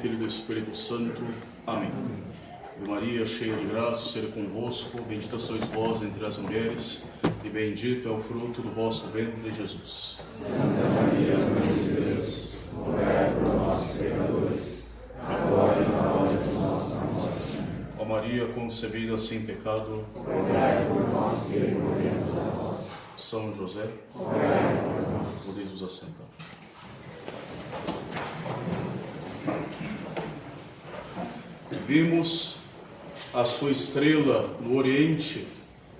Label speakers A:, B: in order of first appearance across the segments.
A: Filho e do Espírito Santo. Amém. Ave Maria, cheia de graça, o Senhor é convosco, bendita sois vós entre as mulheres, e bendito é o fruto do vosso ventre, Jesus.
B: Santa Maria, Mãe de Deus, rogai por nós, pecadores, agora e na hora de nossa morte.
A: Ó Maria, concebida sem pecado,
B: rogai por nós que recorremos a vós.
A: São José,
B: rogai por nós.
A: podeis vos assentar. Vimos a sua estrela no Oriente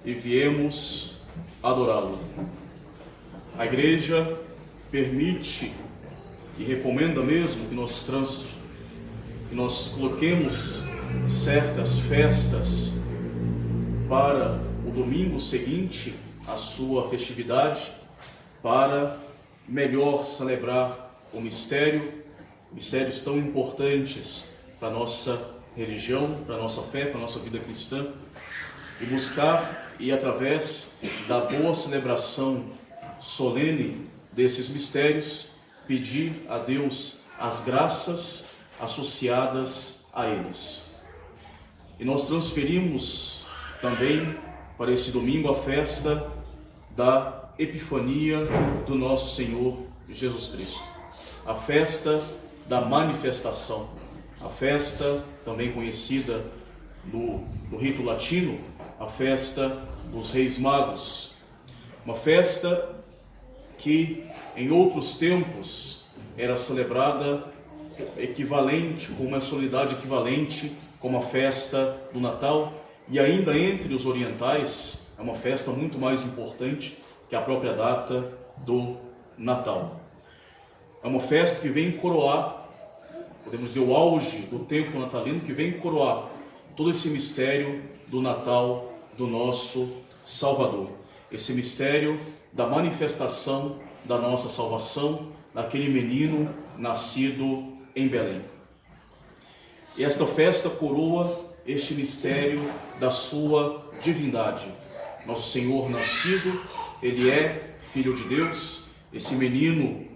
A: e viemos adorá-lo. A Igreja permite e recomenda mesmo que nós coloquemos certas festas para o domingo seguinte à sua festividade, para melhor celebrar mistérios tão importantes para a nossa religião, para a nossa fé, para a nossa vida cristã, e buscar, e através da boa celebração solene desses mistérios, pedir a Deus as graças associadas a eles. E nós transferimos também para esse domingo a festa da Epifania do nosso Senhor Jesus Cristo, a festa da manifestação, a festa também conhecida no rito latino, a festa dos Reis Magos, uma festa que em outros tempos era celebrada com uma solenidade equivalente como a festa do Natal, e ainda entre os orientais é uma festa muito mais importante que a própria data do Natal. É uma festa que vem coroar, podemos dizer, o auge do tempo natalino, que vem coroar todo esse mistério do Natal do nosso Salvador. Esse mistério da manifestação da nossa salvação naquele menino nascido em Belém. E esta festa coroa este mistério da sua divindade. Nosso Senhor nascido, Ele é Filho de Deus. Esse menino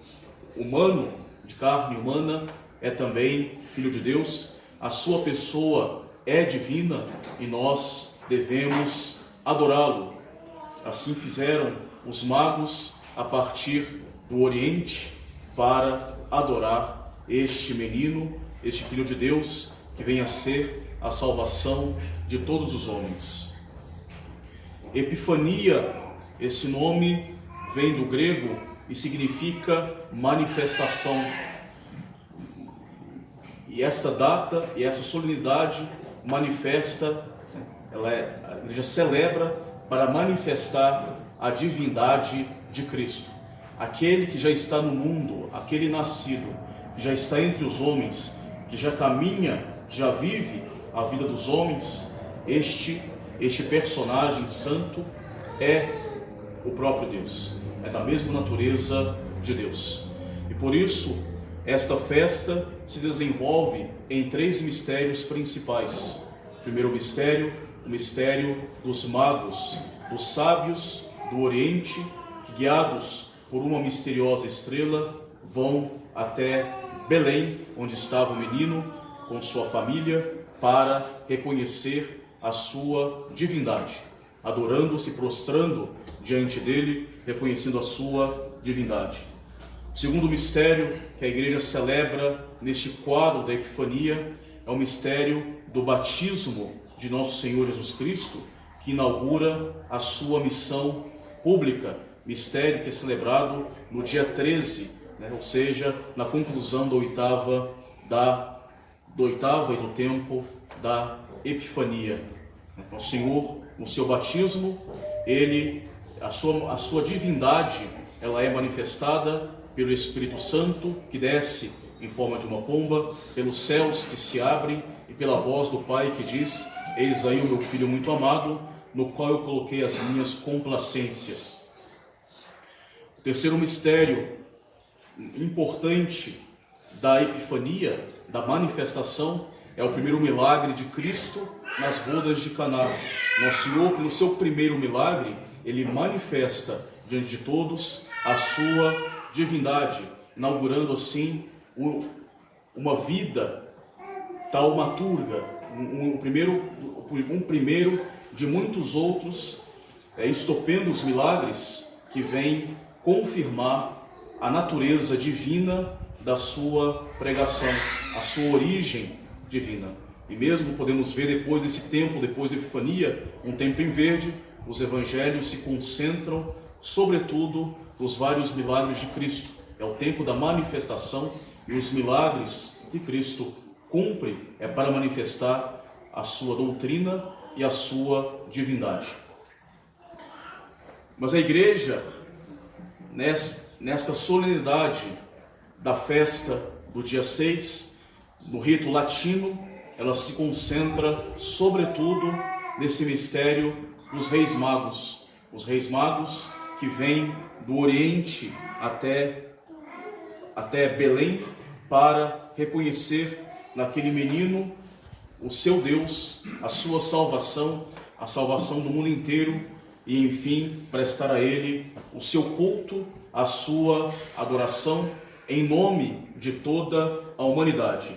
A: humano, de carne humana, é também Filho de Deus. A sua pessoa é divina e nós devemos adorá-lo. Assim fizeram os magos a partir do Oriente para adorar este menino, este Filho de Deus, que vem a ser a salvação de todos os homens. Epifania, esse nome vem do grego e significa manifestação. E esta data e essa solenidade manifesta, a Igreja celebra para manifestar a divindade de Cristo. Aquele que já está no mundo, aquele nascido, que já está entre os homens, que já caminha, que já vive a vida dos homens, este personagem santo é o próprio Deus, é da mesma natureza de Deus. E por isso, esta festa se desenvolve em 3 mistérios principais. O primeiro mistério, o mistério dos magos, dos sábios do Oriente, que, guiados por uma misteriosa estrela, vão até Belém, onde estava o menino com sua família, para reconhecer a sua divindade, adorando-se, prostrando diante dele, reconhecendo a sua divindade. O segundo mistério que a Igreja celebra neste quadro da Epifania é o mistério do batismo de nosso Senhor Jesus Cristo, que inaugura a sua missão pública, mistério que é celebrado no dia 13, ou seja, na conclusão da oitava e do tempo da Epifania. O Senhor, no seu batismo, a sua divindade, ela é manifestada pelo Espírito Santo, que desce em forma de uma pomba, pelos céus que se abrem e pela voz do Pai que diz: eis aí o meu Filho muito amado, no qual eu coloquei as minhas complacências. O terceiro mistério importante da Epifania, da manifestação, é o primeiro milagre de Cristo nas bodas de Caná. Nosso Senhor, no seu primeiro milagre, Ele manifesta diante de todos a sua divindade, inaugurando assim uma vida taumaturga, um primeiro de muitos outros estupendos milagres que vêm confirmar a natureza divina da sua pregação, a sua origem divina. E mesmo podemos ver depois desse tempo, depois da Epifania, um tempo em verde, os evangelhos se concentram sobretudo nos vários milagres de Cristo. É o tempo da manifestação, e os milagres que Cristo cumpre é para manifestar a sua doutrina e a sua divindade. Mas a igreja, nesta solenidade da festa do dia 6, no rito latino, ela se concentra sobretudo nesse mistério dos reis magos. Os reis magos que vêm do Oriente até Belém para reconhecer naquele menino o seu Deus, a sua salvação, a salvação do mundo inteiro e, enfim, prestar a Ele o seu culto, a sua adoração em nome de toda a humanidade.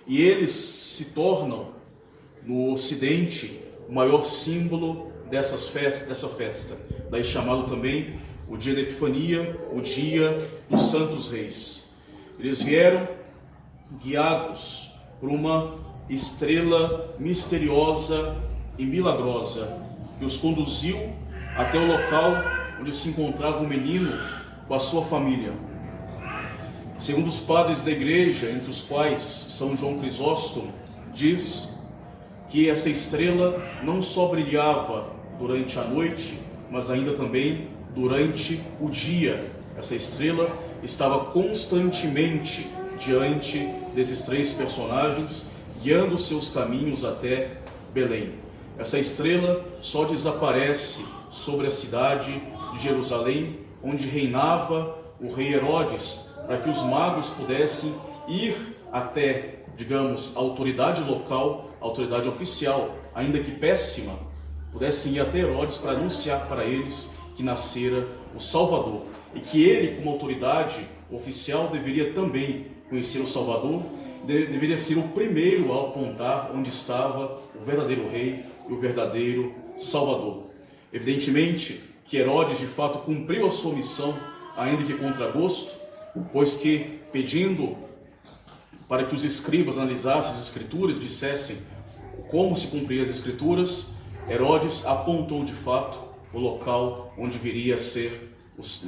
A: E eles se tornam, no Ocidente, o maior símbolo dessa festa, daí chamado também o dia da Epifania, o dia dos Santos Reis. Eles vieram guiados por uma estrela misteriosa e milagrosa que os conduziu até o local onde se encontrava o menino com a sua família. Segundo os padres da igreja, entre os quais São João Crisóstomo, diz que essa estrela não só brilhava durante a noite, mas ainda também durante o dia. Essa estrela estava constantemente diante desses três personagens, guiando seus caminhos até Belém. Essa estrela só desaparece sobre a cidade de Jerusalém, onde reinava o rei Herodes, para que os magos pudessem ir até, digamos, a autoridade local, a autoridade oficial, ainda que péssima, pudessem ir até Herodes para anunciar para eles que nascera o Salvador, e que ele, como autoridade oficial, deveria também conhecer o Salvador, deveria ser o primeiro a apontar onde estava o verdadeiro rei e o verdadeiro Salvador. Evidentemente que Herodes de fato cumpriu a sua missão, ainda que contra gosto, pois que, pedindo para que os escribas analisassem as escrituras, dissessem como se cumpriam as escrituras, Herodes apontou de fato o local onde viria a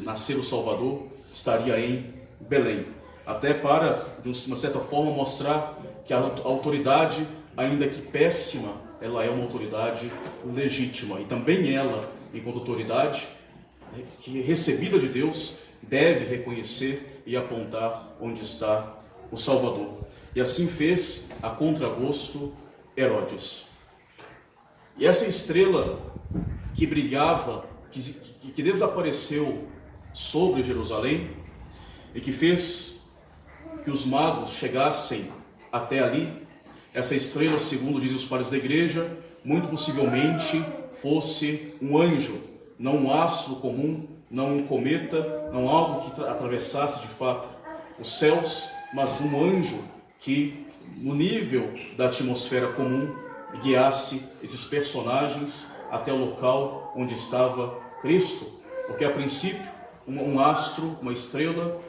A: nascer o Salvador, estaria em Belém. Até para, de uma certa forma, mostrar que a autoridade, ainda que péssima, ela é uma autoridade legítima. E também ela, enquanto autoridade, que recebida de Deus, deve reconhecer e apontar onde está o Salvador. E assim fez, a contragosto, Herodes. E essa estrela que brilhava, que desapareceu sobre Jerusalém e que fez que os magos chegassem até ali, essa estrela, segundo dizem os padres da igreja, muito possivelmente fosse um anjo, não um astro comum, não um cometa, não algo que atravessasse de fato os céus, mas um anjo que, no nível da atmosfera comum, guiasse esses personagens até o local onde estava Cristo. Porque a princípio, um astro, uma estrela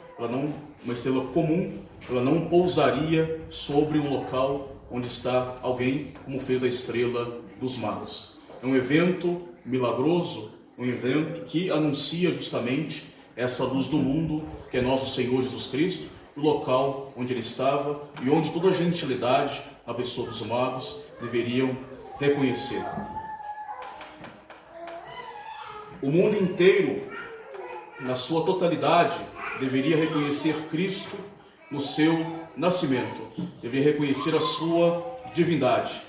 A: comum, ela não pousaria sobre um local onde está alguém, como fez a estrela dos magos. É um evento milagroso, um evento que anuncia justamente essa luz do mundo, que é nosso Senhor Jesus Cristo, o local onde ele estava e onde toda a gentilidade, a pessoa dos magos, deveriam reconhecer. O mundo inteiro, na sua totalidade, deveria reconhecer Cristo no seu nascimento, deveria reconhecer a sua divindade,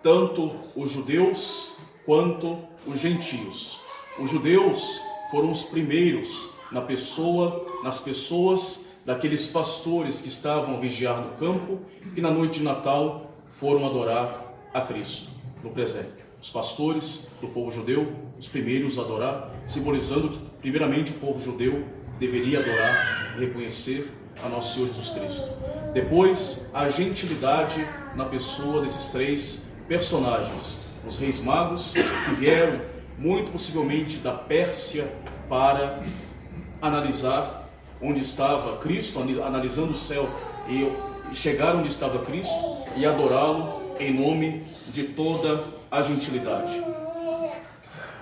A: tanto os judeus quanto os gentios. Os judeus foram os primeiros nas pessoas daqueles pastores que estavam a vigiar no campo e na noite de Natal foram adorar a Cristo no presépio. Os pastores do povo judeu, os primeiros a adorar, simbolizando que primeiramente o povo judeu deveria adorar e reconhecer a nosso Senhor Jesus Cristo. Depois, a gentilidade na pessoa desses três personagens, os reis magos, que vieram muito possivelmente da Pérsia para analisar onde estava Cristo, analisando o céu e chegar onde estava Cristo e adorá-lo em nome de toda a gentilidade.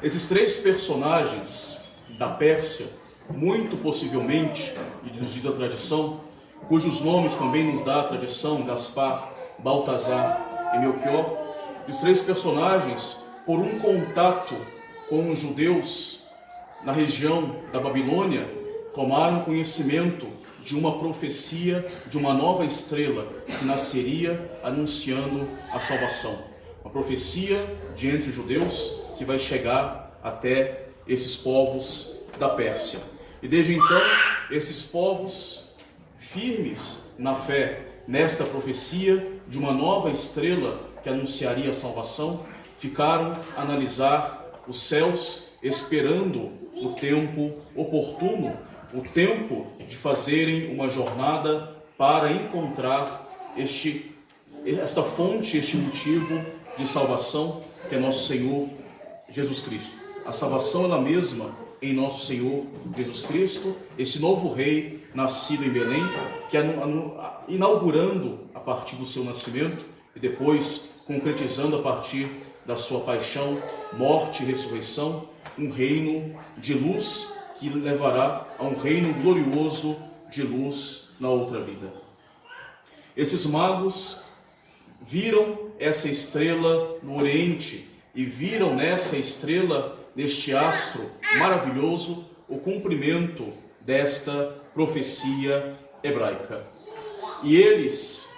A: Esses três personagens da Pérsia, muito possivelmente, e nos diz a tradição, cujos nomes também nos dá a tradição, Gaspar, Baltazar e Melchior, os três personagens, por um contato com os judeus na região da Babilônia, tomaram conhecimento de uma profecia de uma nova estrela que nasceria anunciando a salvação. Uma profecia de entre judeus que vai chegar até esses povos da Pérsia. E desde então, esses povos firmes na fé nesta profecia de uma nova estrela que anunciaria a salvação, ficaram a analisar os céus, esperando o tempo oportuno, o tempo de fazerem uma jornada para encontrar esta fonte, este motivo de salvação que é nosso Senhor Jesus Cristo. A salvação é a mesma em nosso Senhor Jesus Cristo, esse novo rei nascido em Belém, que inaugurando a partir do seu nascimento e depois concretizando a partir da sua paixão, morte e ressurreição, um reino de luz que levará a um reino glorioso de luz na outra vida. Esses magos viram essa estrela no Oriente e viram nessa estrela, neste astro maravilhoso, o cumprimento desta profecia hebraica. E eles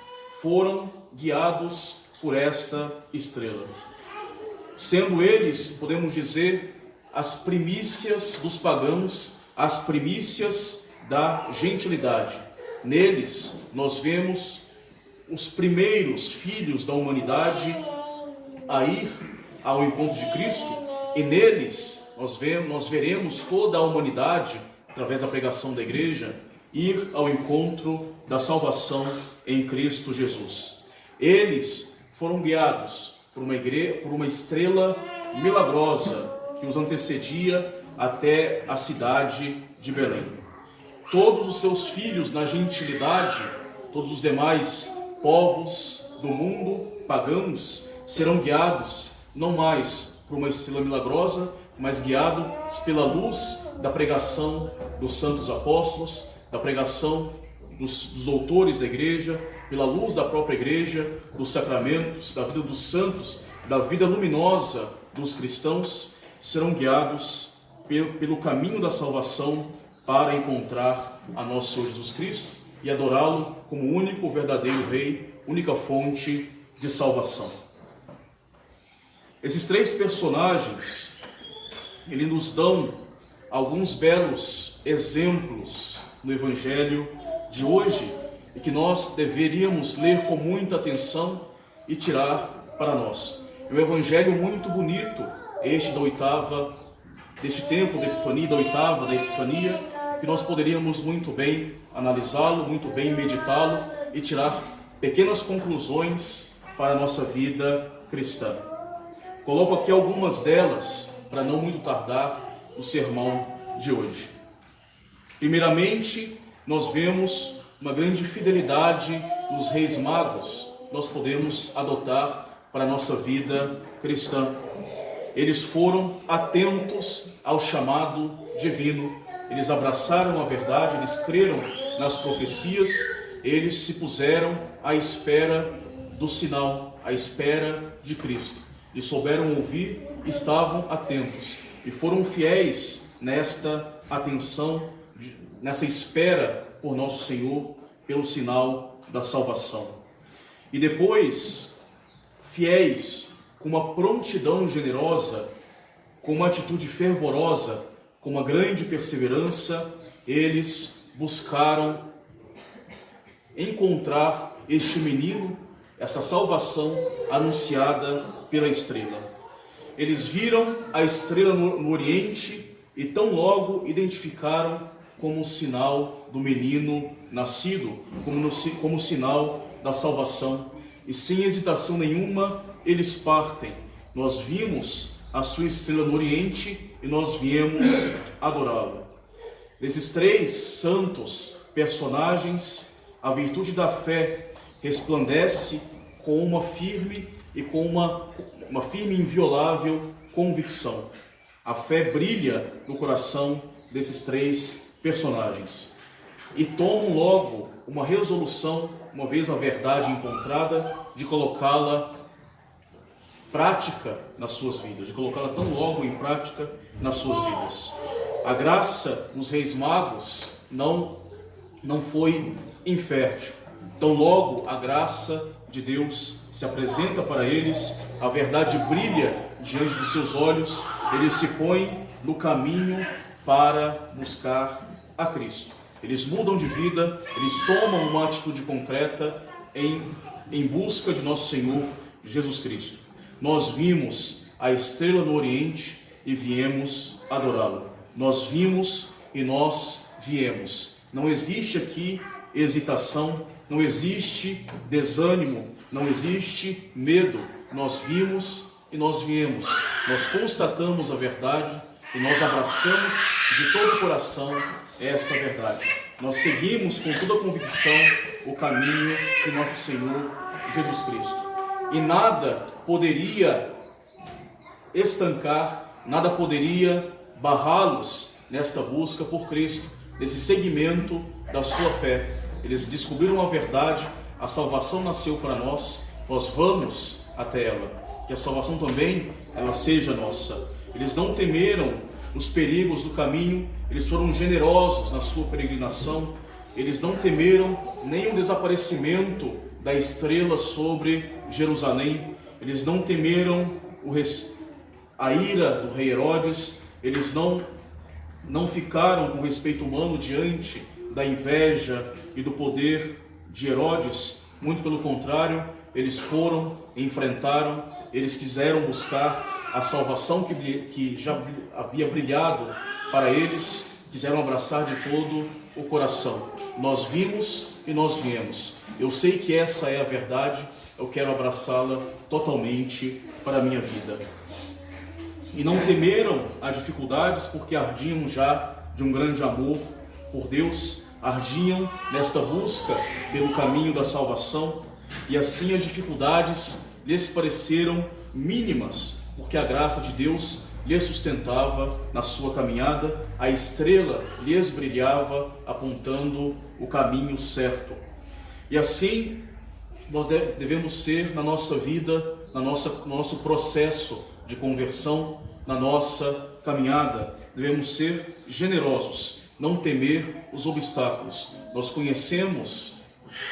A: foram guiados por esta estrela. Sendo eles, podemos dizer, as primícias dos pagãos, as primícias da gentilidade. Neles nós vemos os primeiros filhos da humanidade a ir ao encontro de Cristo, e neles nós veremos toda a humanidade, através da pregação da igreja, ir ao encontro da salvação em Cristo Jesus. Eles foram guiados por uma estrela milagrosa que os antecedia até a cidade de Belém. Todos os seus filhos na gentilidade, todos os demais povos do mundo, pagãos, serão guiados não mais por uma estrela milagrosa, mas guiados pela luz da pregação dos santos apóstolos, da pregação dos doutores da igreja, pela luz da própria igreja, dos sacramentos, da vida dos santos, da vida luminosa dos cristãos, serão guiados pelo caminho da salvação para encontrar a nosso Senhor Jesus Cristo e adorá-lo como único verdadeiro Rei, única fonte de salvação. Esses três personagens, eles nos dão alguns belos exemplos no Evangelho de hoje e que nós deveríamos ler com muita atenção e tirar para nós. É um Evangelho muito bonito, este deste tempo da Epifania, da oitava da Epifania, que nós poderíamos muito bem analisá-lo, muito bem meditá-lo e tirar pequenas conclusões para a nossa vida cristã. Coloco aqui algumas delas, para não muito tardar o sermão de hoje. Primeiramente, nós vemos uma grande fidelidade nos reis magos, nós podemos adotar para a nossa vida cristã. Eles foram atentos ao chamado divino, eles abraçaram a verdade, eles creram nas profecias, eles se puseram à espera do sinal, à espera de Cristo. Eles souberam ouvir, estavam atentos e foram fiéis nesta atenção, nessa espera por nosso Senhor, pelo sinal da salvação. E depois, fiéis, com uma prontidão generosa, com uma atitude fervorosa, com uma grande perseverança, eles buscaram encontrar este menino, esta salvação anunciada pela estrela. Eles viram a estrela no Oriente e tão logo identificaram como sinal do menino nascido, como sinal da salvação. E sem hesitação nenhuma, eles partem. Nós vimos a sua estrela no Oriente e nós viemos adorá-lo. Desses três santos personagens, a virtude da fé resplandece com uma firme e com uma firme e inviolável convicção. A fé brilha no coração desses três personagens e tomam logo uma resolução, uma vez a verdade encontrada, de colocá-la prática nas suas vidas, de colocá-la tão logo em prática nas suas vidas. A graça nos reis magos não foi infértil. Tão logo a graça de Deus se apresenta para eles, a verdade brilha diante dos seus olhos, eles se põem no caminho para buscar a Cristo. Eles mudam de vida, eles tomam uma atitude concreta em busca de nosso Senhor Jesus Cristo. Nós vimos a estrela no Oriente e viemos adorá-lo. Nós vimos e nós viemos. Não existe aqui hesitação, não existe desânimo, não existe medo. Nós vimos e nós viemos. Nós constatamos a verdade e nós abraçamos de todo o coração esta verdade. Nós seguimos com toda a convicção o caminho de nosso Senhor Jesus Cristo. E nada poderia estancar, nada poderia barrá-los nesta busca por Cristo, nesse segmento da sua fé. Eles descobriram a verdade, a salvação nasceu para nós, nós vamos até ela. Que a salvação também, ela seja nossa. Eles não temeram os perigos do caminho, eles foram generosos na sua peregrinação, eles não temeram nem o desaparecimento da estrela sobre Jerusalém, eles não temeram a ira do rei Herodes, eles não ficaram com respeito humano diante da inveja e do poder de Herodes, muito pelo contrário, eles foram, enfrentaram, eles quiseram buscar a salvação que já havia brilhado para eles, quiseram abraçar de todo o coração. Nós vimos e nós viemos. Eu sei que essa é a verdade, eu quero abraçá-la totalmente para a minha vida. E não temeram as dificuldades porque ardiam já de um grande amor por Deus, ardiam nesta busca pelo caminho da salvação, e assim as dificuldades lhes pareceram mínimas, porque a graça de Deus lhes sustentava na sua caminhada, a estrela lhes brilhava apontando o caminho certo. E assim nós devemos ser na nossa vida, no nosso processo de conversão, na nossa caminhada. Devemos ser generosos, não temer os obstáculos. Nós conhecemos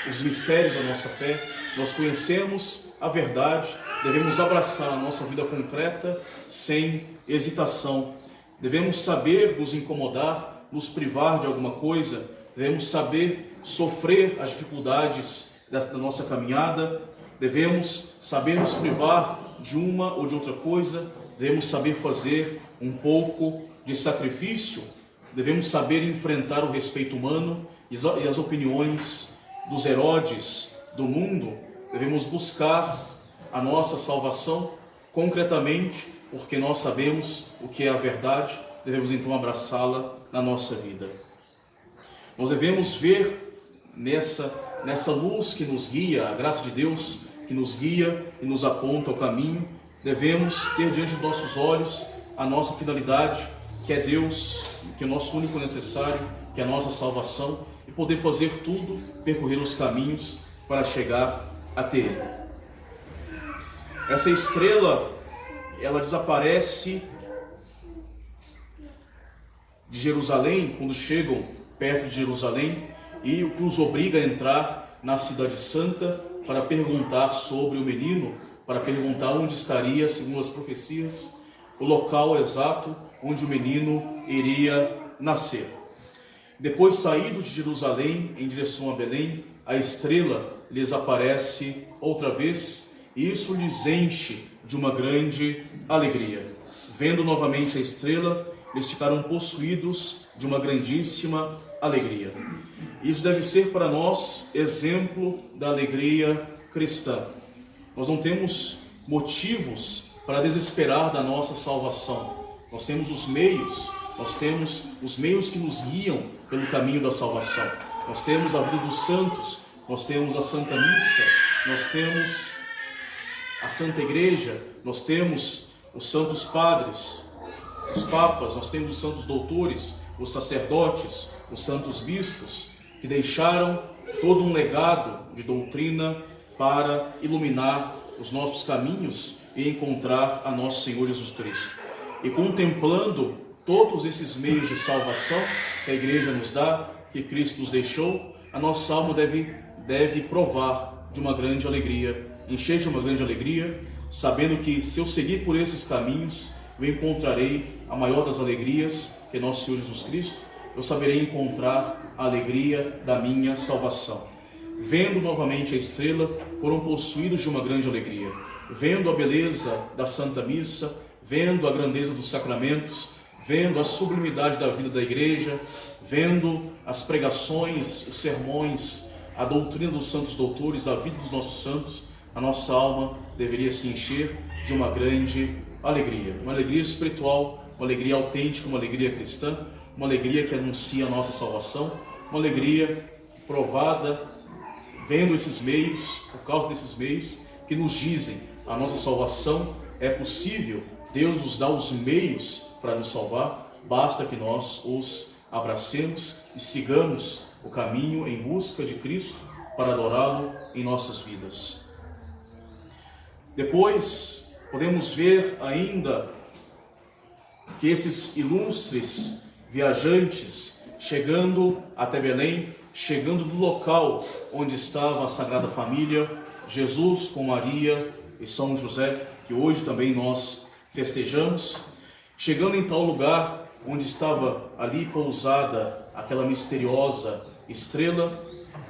A: os mistérios da nossa fé, nós conhecemos a verdade, devemos abraçar a nossa vida concreta sem hesitação. Devemos saber nos incomodar, nos privar de alguma coisa, devemos saber sofrer as dificuldades da nossa caminhada, devemos saber nos privar de uma ou de outra coisa, devemos saber fazer um pouco de sacrifício, devemos saber enfrentar o respeito humano e as opiniões dos Herodes do mundo, devemos buscar a nossa salvação concretamente, porque nós sabemos o que é a verdade, devemos então abraçá-la na nossa vida. Nós devemos ver nessa luz que nos guia, a graça de Deus que nos guia e nos aponta o caminho, devemos ter diante de nossos olhos a nossa finalidade, que é Deus, que é o nosso único necessário, que é a nossa salvação, e poder fazer tudo, percorrer os caminhos para chegar até Ele. Essa estrela, ela desaparece de Jerusalém, quando chegam perto de Jerusalém, e o que os obriga a entrar na cidade santa para perguntar sobre o menino, para perguntar onde estaria, segundo as profecias, o local exato onde o menino iria nascer. Depois, saído de Jerusalém em direção a Belém, a estrela lhes aparece outra vez, e isso lhes enche de uma grande alegria. Vendo novamente a estrela, eles ficaram possuídos de uma grandíssima alegria. Isso deve ser para nós exemplo da alegria cristã. Nós não temos motivos para desesperar da nossa salvação. Nós temos os meios que nos guiam pelo caminho da salvação. Nós temos a vida dos santos, nós temos a Santa Missa, nós temos a Santa Igreja, nós temos os santos padres, os papas, nós temos os santos doutores, os sacerdotes, os santos bispos, que deixaram todo um legado de doutrina para iluminar os nossos caminhos e encontrar a nosso Senhor Jesus Cristo. E contemplando todos esses meios de salvação que a Igreja nos dá, que Cristo nos deixou, a nossa alma deve provar de uma grande alegria, encher de uma grande alegria, sabendo que se eu seguir por esses caminhos, eu encontrarei a maior das alegrias, que é nosso Senhor Jesus Cristo. Eu saberei encontrar a alegria da minha salvação. Vendo novamente a estrela, foram possuídos de uma grande alegria. Vendo a beleza da Santa Missa, vendo a grandeza dos sacramentos, vendo a sublimidade da vida da Igreja, vendo as pregações, os sermões, a doutrina dos santos doutores, a vida dos nossos santos, a nossa alma deveria se encher de uma grande alegria. Uma alegria espiritual, uma alegria autêntica, uma alegria cristã, uma alegria que anuncia a nossa salvação, uma alegria provada, vendo esses meios, por causa desses meios, que nos dizem a nossa salvação é possível, Deus nos dá os meios para nos salvar, basta que nós os abracemos e sigamos o caminho em busca de Cristo para adorá-lo em nossas vidas. Depois, podemos ver ainda que esses ilustres viajantes, chegando até Belém, chegando no local onde estava a Sagrada Família, Jesus com Maria e São José, que hoje também nós festejamos, chegando em tal lugar onde estava ali pousada aquela misteriosa estrela,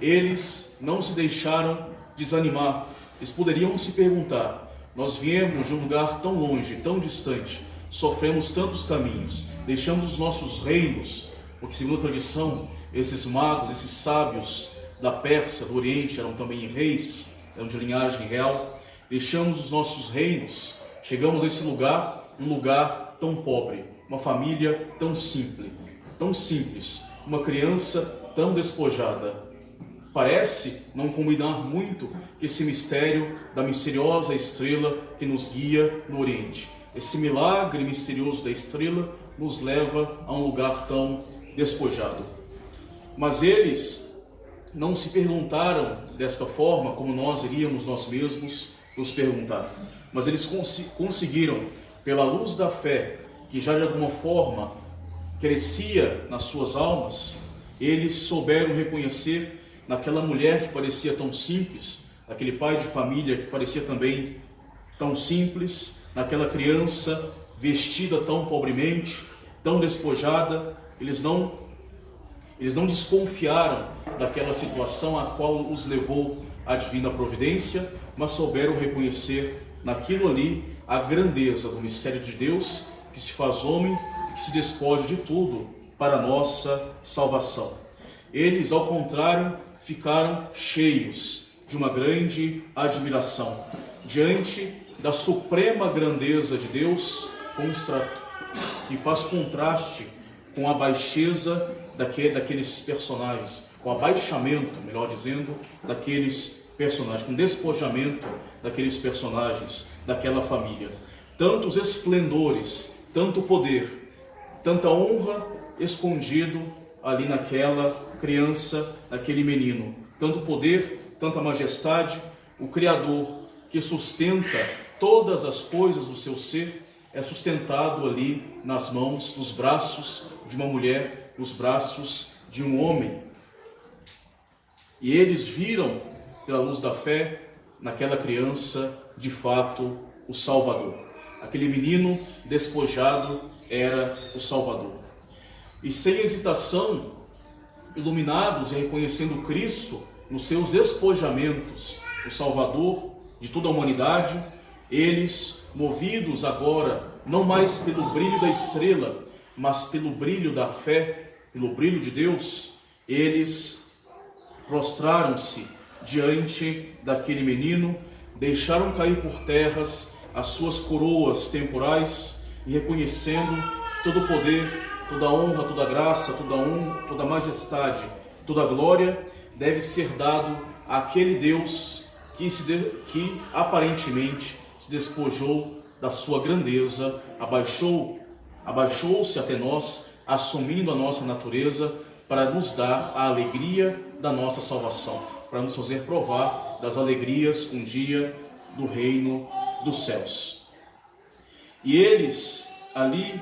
A: eles não se deixaram desanimar. Eles poderiam se perguntar: nós viemos de um lugar tão longe, tão distante, sofremos tantos caminhos, deixamos os nossos reinos, porque segundo a tradição, esses magos, esses sábios da Pérsia, do Oriente, eram também reis, eram de linhagem real, deixamos os nossos reinos, chegamos a esse lugar, um lugar tão pobre, uma família tão simples, uma criança tão despojada. Parece não combinar muito esse mistério da misteriosa estrela que nos guia no Oriente. Esse milagre misterioso da estrela nos leva a um lugar tão despojado. Mas eles não se perguntaram desta forma como nós iríamos nós mesmos nos perguntar. Mas eles conseguiram, pela luz da fé, que já de alguma forma crescia nas suas almas, eles souberam reconhecer naquela mulher que parecia tão simples, naquele pai de família que parecia também tão simples, naquela criança vestida tão pobremente, tão despojada. Eles não desconfiaram daquela situação a qual os levou a divina providência, mas souberam reconhecer naquilo ali a grandeza do mistério de Deus, que se faz homem e que se despoja de tudo para a nossa salvação. Eles, ao contrário, ficaram cheios de uma grande admiração diante da suprema grandeza de Deus, que faz contraste com a baixeza daqueles personagens, com o abaixamento, melhor dizendo, daqueles personagens, com o despojamento daqueles personagens, daquela família. Tantos esplendores, tanto poder, tanta honra escondido ali naquela criança, naquele menino. Tanto poder, tanta majestade. O Criador, que sustenta todas as coisas do seu ser, é sustentado ali nas mãos, nos braços de uma mulher, nos braços de um homem. E eles viram, pela luz da fé, naquela criança, de fato, o Salvador. Aquele menino despojado era o Salvador. E sem hesitação, iluminados e reconhecendo Cristo nos seus despojamentos, o Salvador de toda a humanidade, eles, movidos agora, não mais pelo brilho da estrela, mas pelo brilho da fé, pelo brilho de Deus, eles prostraram-se diante daquele menino, deixaram cair por terras as suas coroas temporais e reconhecendo todo o poder, toda a honra, toda a graça, toda a majestade, toda a glória deve ser dado àquele Deus que aparentemente se despojou da sua grandeza, abaixou-se até nós, assumindo a nossa natureza para nos dar a alegria da nossa salvação, para nos fazer provar das alegrias um dia do reino dos céus. E eles, ali,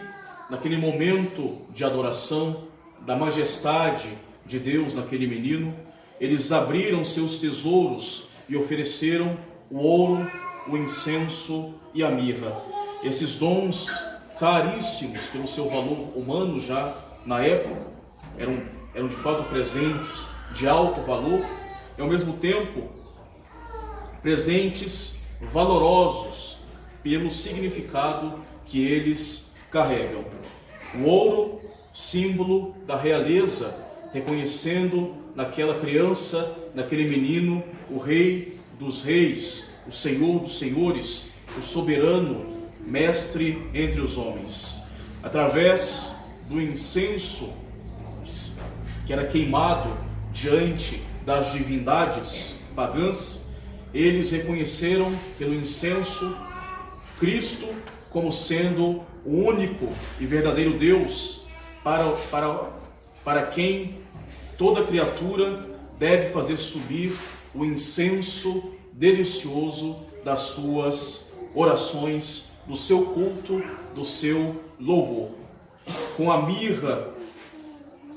A: naquele momento de adoração, da majestade de Deus naquele menino, eles abriram seus tesouros e ofereceram o ouro, o incenso e a mirra. Esses dons caríssimos pelo seu valor humano já na época, eram de fato presentes de alto valor e ao mesmo tempo presentes valorosos pelo significado que eles carregam. O ouro, símbolo da realeza, reconhecendo naquela criança, naquele menino, o Rei dos Reis, o Senhor dos Senhores, o soberano mestre entre os homens. Através do incenso que era queimado diante das divindades pagãs, eles reconheceram pelo incenso Cristo como sendo o único e verdadeiro Deus para quem toda criatura deve fazer subir o incenso delicioso das suas orações, do seu culto, do seu louvor. Com a mirra,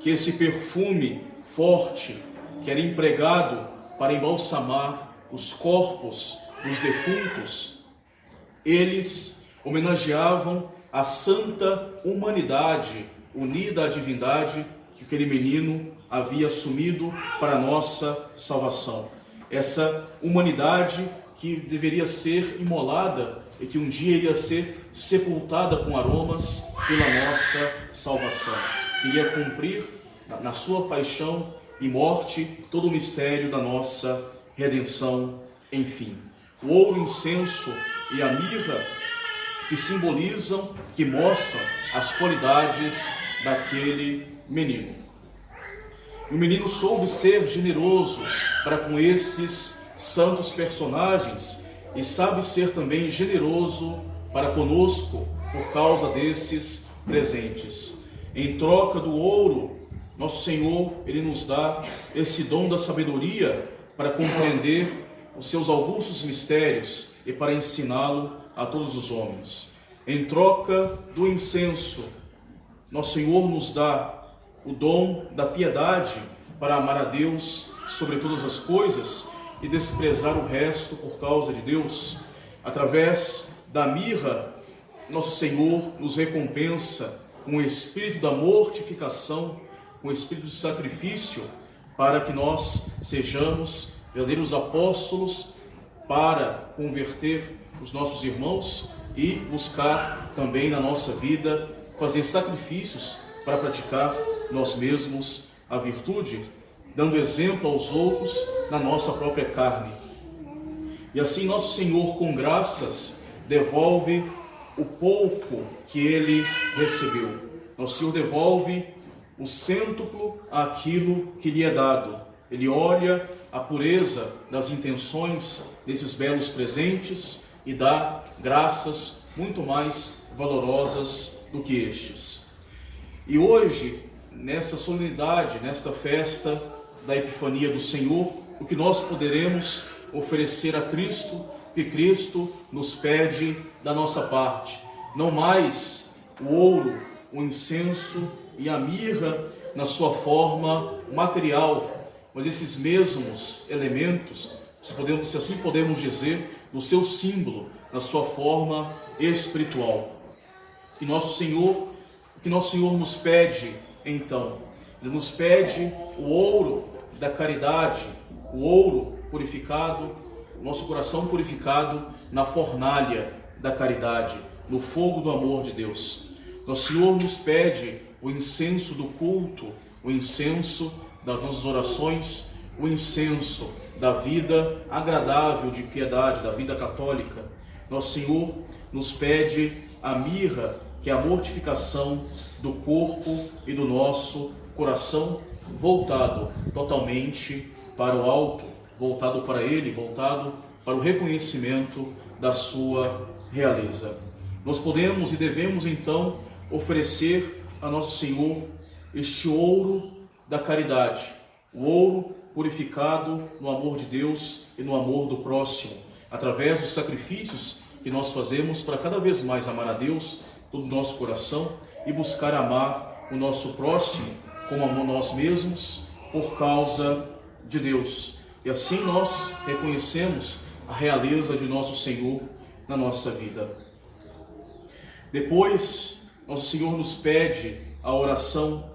A: que esse perfume forte que era empregado para embalsamar os corpos dos defuntos, eles homenageavam a santa humanidade unida à divindade que aquele menino havia assumido para a nossa salvação. Essa humanidade que deveria ser imolada e que um dia iria ser sepultada com aromas pela nossa salvação. Queria cumprir na sua paixão e morte todo o mistério da nossa redenção, enfim. O ouro, o incenso e a mirra que simbolizam, que mostram as qualidades daquele menino. E o menino soube ser generoso para com esses santos personagens e sabe ser também generoso para conosco por causa desses presentes. Em troca do ouro, nosso Senhor, Ele nos dá esse dom da sabedoria para compreender os seus augustos mistérios e para ensiná-lo a todos os homens. Em troca do incenso, nosso Senhor nos dá o dom da piedade para amar a Deus sobre todas as coisas e desprezar o resto por causa de Deus. Através da mirra, nosso Senhor nos recompensa com o espírito da mortificação, com o espírito de sacrifício, para que nós sejamos verdadeiros apóstolos para converter os nossos irmãos e buscar também na nossa vida fazer sacrifícios para praticar nós mesmos a virtude, dando exemplo aos outros na nossa própria carne. E assim nosso Senhor, com graças, devolve o pouco que Ele recebeu. Nosso Senhor devolve o cêntuplo àquilo que lhe é dado. Ele olha a pureza das intenções desses belos presentes e dá graças muito mais valorosas do que estes. E hoje, nessa solenidade, nesta festa da Epifania do Senhor, o que nós poderemos oferecer a Cristo, que Cristo nos pede da nossa parte. Não mais o ouro, o incenso e a mirra na sua forma material, mas esses mesmos elementos, se assim podemos dizer, no seu símbolo, na sua forma espiritual. E nosso Senhor, o que nosso Senhor nos pede, então? Ele nos pede o ouro da caridade, o ouro purificado, o nosso coração purificado na fornalha da caridade, no fogo do amor de Deus. Nosso Senhor nos pede o incenso do culto, o incenso das nossas orações, o incenso da vida agradável de piedade, da vida católica. Nosso Senhor nos pede a mirra, que é a mortificação do corpo e do nosso coração, voltado totalmente para o alto, voltado para Ele, voltado para o reconhecimento da sua realeza. Nós podemos e devemos então oferecer a Nosso Senhor este ouro da caridade, o ouro purificado no amor de Deus e no amor do próximo, através dos sacrifícios que nós fazemos para cada vez mais amar a Deus todo o nosso coração e buscar amar o nosso próximo como a nós mesmos por causa de Deus. E assim nós reconhecemos a realeza de nosso Senhor na nossa vida. Depois, nosso Senhor nos pede a oração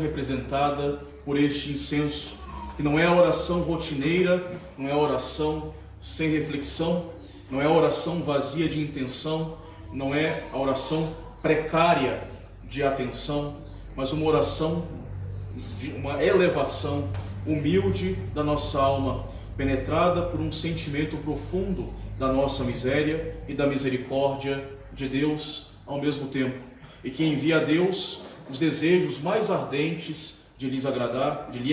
A: representada por este incenso, que não é a oração rotineira, não é a oração sem reflexão, não é a oração vazia de intenção, não é a oração precária de atenção, mas uma oração de uma elevação humilde da nossa alma, penetrada por um sentimento profundo da nossa miséria e da misericórdia de Deus ao mesmo tempo, e que envia a Deus os desejos mais ardentes de lhe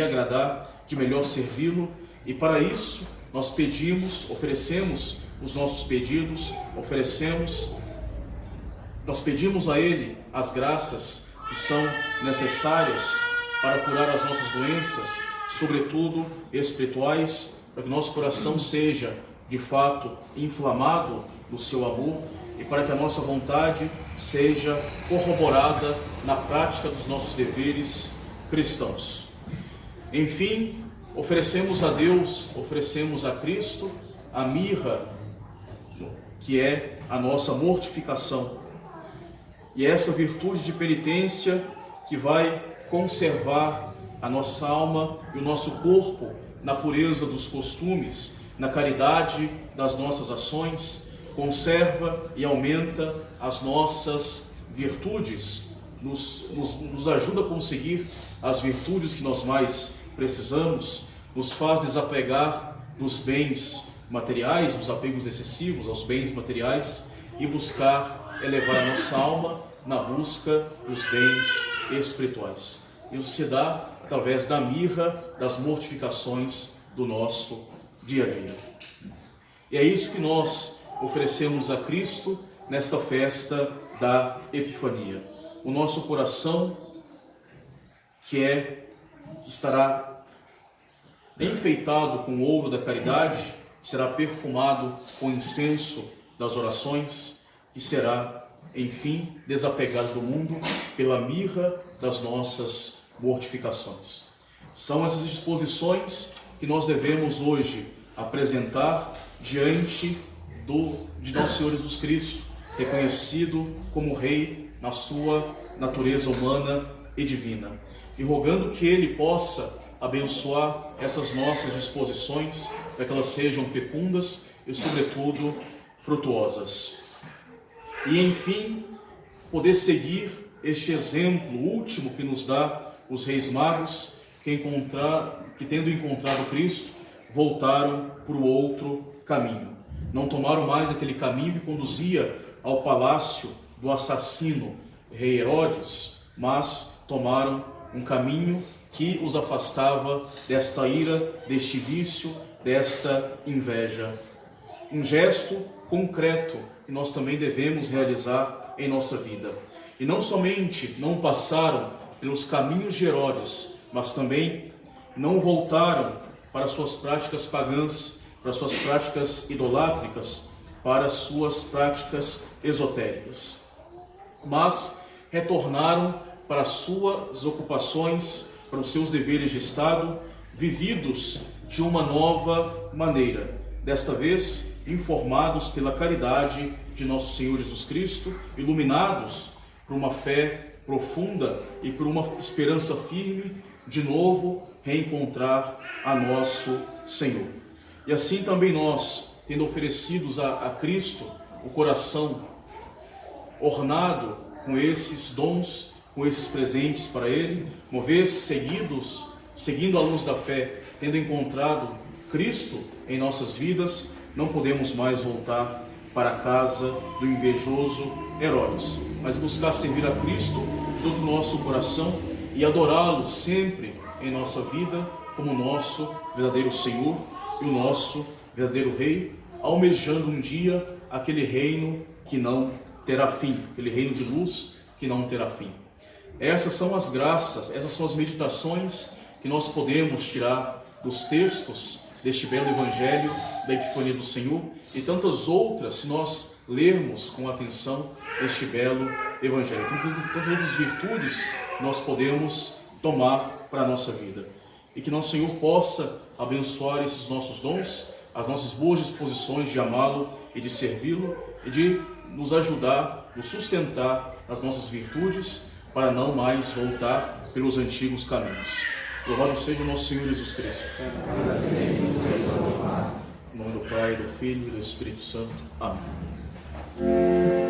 A: agradar, de melhor servi-lo, e para isso nós oferecemos os nossos pedidos, nós pedimos a Ele as graças que são necessárias para curar as nossas doenças, sobretudo espirituais, para que nosso coração seja de fato inflamado no seu amor e para que a nossa vontade seja corroborada na prática dos nossos deveres cristãos. Enfim, oferecemos a Deus, oferecemos a Cristo a mirra, que é a nossa mortificação. E é essa virtude de penitência que vai conservar a nossa alma e o nosso corpo na pureza dos costumes, na caridade das nossas ações, conserva e aumenta as nossas virtudes, nos ajuda a conseguir as virtudes que nós mais precisamos, nos faz desapegar dos bens materiais, dos apegos excessivos aos bens materiais e buscar elevar a nossa alma na busca dos bens espirituais. Isso se dá através da mirra, das mortificações do nosso dia a dia. E é isso que nós oferecemos a Cristo nesta festa da Epifania. O nosso coração que estará enfeitado com o ouro da caridade, será perfumado com incenso das orações, e será, enfim, desapegado do mundo pela mirra das nossas mortificações. São essas disposições que nós devemos hoje apresentar diante de nosso Senhor Jesus Cristo, reconhecido como Rei na sua natureza humana e divina, e rogando que Ele possa abençoar essas nossas disposições, para que elas sejam fecundas e, sobretudo, frutuosas. E, enfim, poder seguir este exemplo último que nos dá os Reis Magos, que tendo encontrado Cristo, voltaram para o outro caminho. Não tomaram mais aquele caminho que conduzia ao palácio do assassino rei Herodes, mas tomaram um caminho que os afastava desta ira, deste vício, desta inveja. Um gesto concreto que nós também devemos realizar em nossa vida. E não somente não passaram pelos caminhos de Herodes, mas também não voltaram para suas práticas pagãs, para suas práticas idolátricas, para suas práticas esotéricas, mas retornaram para suas ocupações, para os seus deveres de Estado, vividos de uma nova maneira, desta vez informados pela caridade de nosso Senhor Jesus Cristo, iluminados por uma fé profunda e por uma esperança firme, de novo reencontrar a nosso Senhor. E assim também nós, tendo oferecidos a Cristo o coração ornado com esses dons, com esses presentes para Ele, uma vez seguindo a luz da fé, tendo encontrado Cristo em nossas vidas, não podemos mais voltar para a casa do invejoso Herodes, mas buscar servir a Cristo de todo o nosso coração e adorá-lo sempre em nossa vida como nosso verdadeiro Senhor e o nosso verdadeiro Rei, almejando um dia aquele reino que não terá fim, aquele reino de luz que não terá fim. Essas são as graças, essas são as meditações que nós podemos tirar dos textos deste belo Evangelho da Epifania do Senhor e tantas outras, se nós lermos com atenção este belo Evangelho. Tantas outras virtudes nós podemos tomar para a nossa vida. E que nosso Senhor possa abençoar esses nossos dons, as nossas boas disposições de amá-lo e de servi-lo, e de nos ajudar, nos sustentar nas nossas virtudes, para não mais voltar pelos antigos caminhos. Louvado seja o nosso Senhor Jesus Cristo. Em nome do Pai, do Filho e do Espírito Santo. Amém.